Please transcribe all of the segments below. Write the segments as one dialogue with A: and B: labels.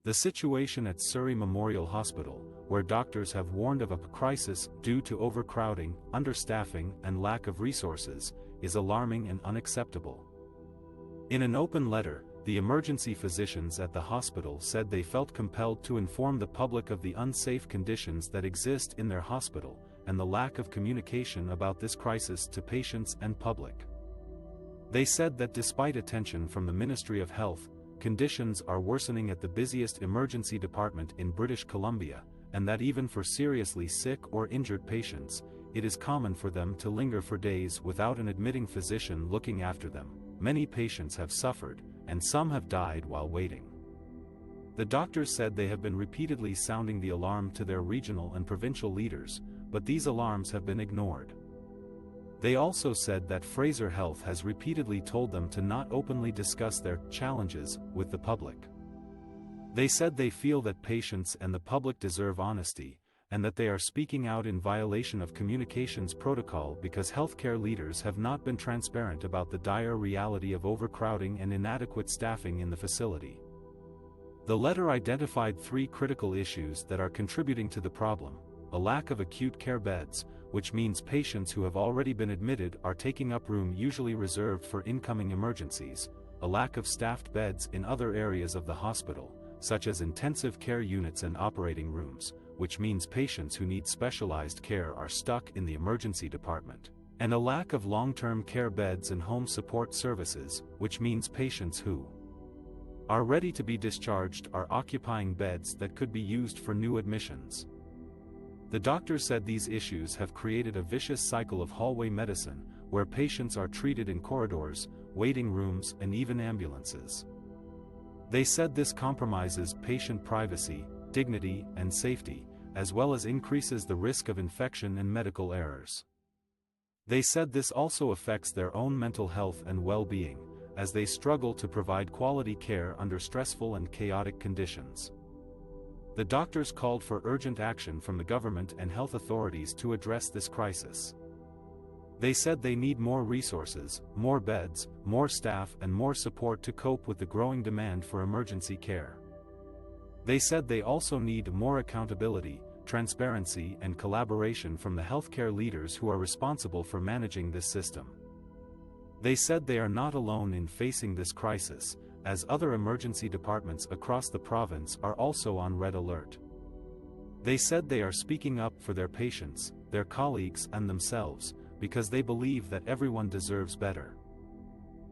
A: The situation at Surrey Memorial Hospital, where doctors have warned of a crisis due to overcrowding, understaffing, and lack of resources, is alarming and unacceptable. In an open letter, the emergency physicians at the hospital said they felt compelled to inform the public of the unsafe conditions that exist in their hospital, and the lack of communication about this crisis to patients and public. They said that despite attention from the Ministry of Health, conditions are worsening at the busiest emergency department in British Columbia, and that even for seriously sick or injured patients, it is common for them to linger for days without an admitting physician looking after them. Many patients have suffered, and some have died while waiting. The doctors said they have been repeatedly sounding the alarm to their regional and provincial leaders, but these alarms have been ignored. They also said that Fraser Health has repeatedly told them to not openly discuss their challenges with the public. They said they feel that patients and the public deserve honesty, and that they are speaking out in violation of communications protocol because healthcare leaders have not been transparent about the dire reality of overcrowding and inadequate staffing in the facility. The letter identified 3 critical issues that are contributing to the problem: a lack of acute care beds, which means patients who have already been admitted are taking up room usually reserved for incoming emergencies; a lack of staffed beds in other areas of the hospital, such as intensive care units and operating rooms, which means patients who need specialized care are stuck in the emergency department; and a lack of long-term care beds and home support services, which means patients who are ready to be discharged are occupying beds that could be used for new admissions. The doctor said these issues have created a vicious cycle of hallway medicine, where patients are treated in corridors, waiting rooms, and even ambulances. They said this compromises patient privacy, dignity, and safety, as well as increases the risk of infection and medical errors. They said this also affects their own mental health and well-being, as they struggle to provide quality care under stressful and chaotic conditions. The doctors called for urgent action from the government and health authorities to address this crisis. They said they need more resources, more beds, more staff, and more support to cope with the growing demand for emergency care. They said they also need more accountability, transparency, and collaboration from the healthcare leaders who are responsible for managing this system. They said they are not alone in facing this crisis, as other emergency departments across the province are also on red alert. They said they are speaking up for their patients, their colleagues, and themselves, because they believe that everyone deserves better.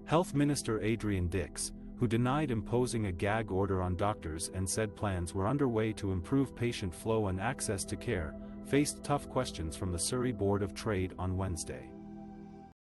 A: Health Minister Adrian Dix, who denied imposing a gag order on doctors and said plans were underway to improve patient flow and access to care, faced tough questions from the Surrey Board of Trade on Wednesday.